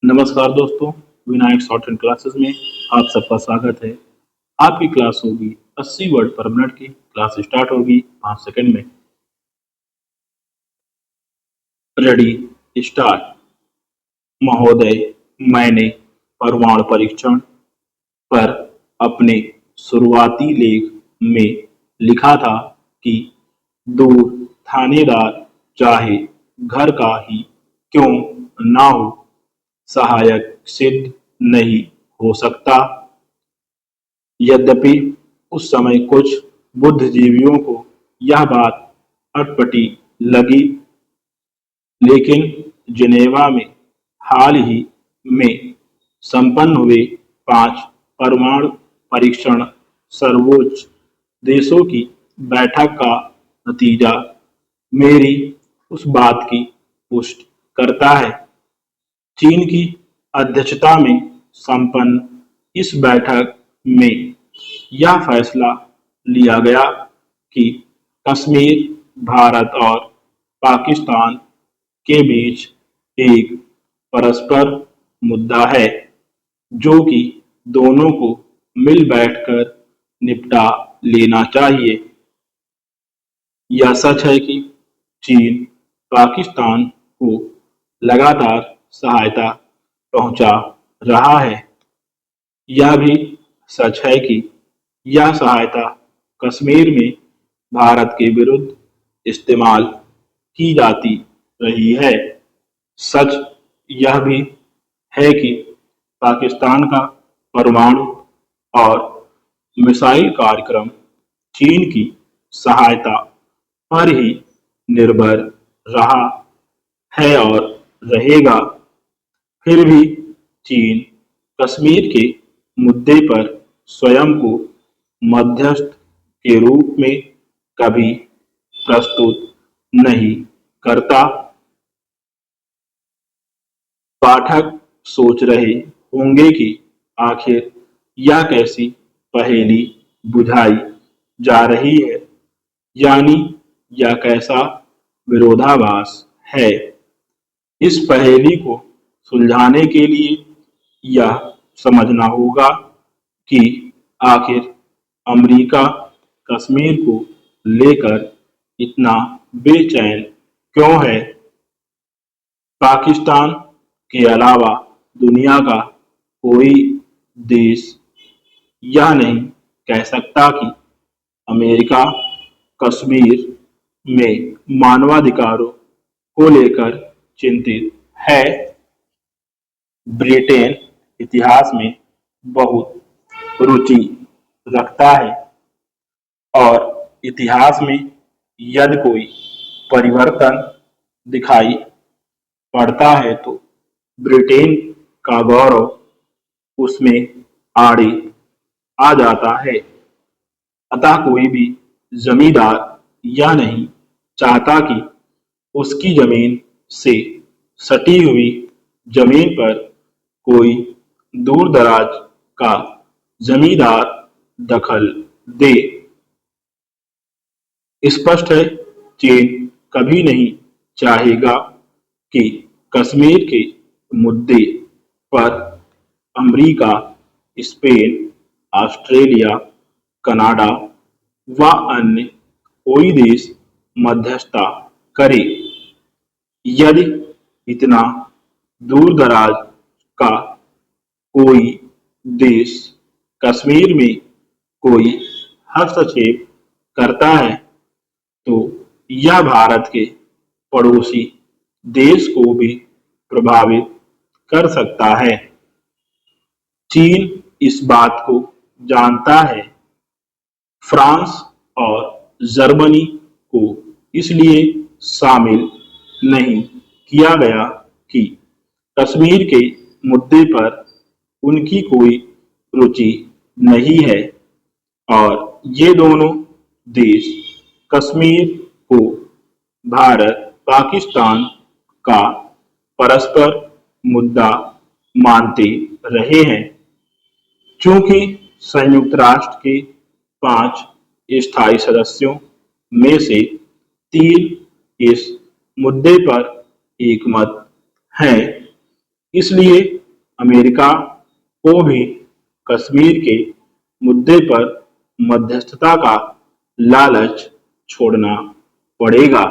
नमस्कार दोस्तों, Vinayak short and classes में आप सबका स्वागत है। आपकी क्लास होगी 80 वर्ड पर मिनट की। क्लास स्टार्ट होगी 5 सेकंड में। Ready start. महोदय, मैंने परमाणु परीक्षण पर अपने शुरुआती लेख में लिखा था कि दूर थानेदार चाहे घर का ही क्यों ना हो, सहायक सिद्ध नहीं हो सकता। यद्यपि उस समय कुछ बुद्धिजीवियों को यह बात अटपटी लगी, लेकिन जिनेवा में हाल ही में संपन्न हुए 5 परमाणु परीक्षण सर्वोच्च देशों की बैठक का नतीजा मेरी उस बात की पुष्टि करता है। चीन की अध्यक्षता में संपन्न इस बैठक में यह फैसला लिया गया कि कश्मीर भारत और पाकिस्तान के बीच एक परस्पर मुद्दा है, जो कि दोनों को मिल बैठकर निपटा लेना चाहिए। यह सच है कि चीन पाकिस्तान को लगातार सहायता पहुंचा रहा है। यह भी सच है कि यह सहायता कश्मीर में भारत के विरुद्ध इस्तेमाल की जाती रही है। सच यह भी है कि पाकिस्तान का परमाणु और मिसाइल कार्यक्रम चीन की सहायता पर ही निर्भर रहा है और रहेगा। फिर भी चीन कश्मीर के मुद्दे पर स्वयं को मध्यस्थ के रूप में कभी प्रस्तुत नहीं करता। पाठक सोच रहे होंगे कि आखिर यह कैसी पहेली बुझाई जा रही है, यानी यह कैसा विरोधाभास है। इस पहेली को सुलझाने के लिए यह समझना होगा कि आखिर अमेरिका कश्मीर को लेकर इतना बेचैन क्यों है। पाकिस्तान के अलावा दुनिया का कोई देश यह नहीं कह सकता कि अमेरिका कश्मीर में मानवाधिकारों को लेकर चिंतित है। ब्रिटेन इतिहास में बहुत रुचि रखता है और इतिहास में यदि कोई परिवर्तन दिखाई पड़ता है तो ब्रिटेन का गौरव उसमें आड़े आ जाता है। अतः कोई भी जमींदार यह नहीं चाहता कि उसकी जमीन से सटी हुई जमीन पर कोई दूर दराज का जमींदार दखल दे। स्पष्ट है, चीन कभी नहीं चाहेगा कि कश्मीर के मुद्दे पर अमेरिका, स्पेन, ऑस्ट्रेलिया, कनाडा व अन्य कोई देश मध्यस्थता करे। यदि इतना दूर दराज का कोई देश कश्मीर में कोई हस्तक्षेप करता है तो यह भारत के पड़ोसी देश को भी प्रभावित कर सकता है। चीन इस बात को जानता है। फ्रांस और जर्मनी को इसलिए शामिल नहीं किया गया कि कश्मीर के मुद्दे पर उनकी कोई रुचि नहीं है और ये दोनों देश कश्मीर को भारत पाकिस्तान का परस्पर मुद्दा मानते रहे हैं। चूंकि संयुक्त राष्ट्र के 5 स्थायी सदस्यों में से 3 इस मुद्दे पर एकमत हैं, इसलिए अमेरिका को भी कश्मीर के मुद्दे पर मध्यस्थता का लालच छोड़ना पड़ेगा।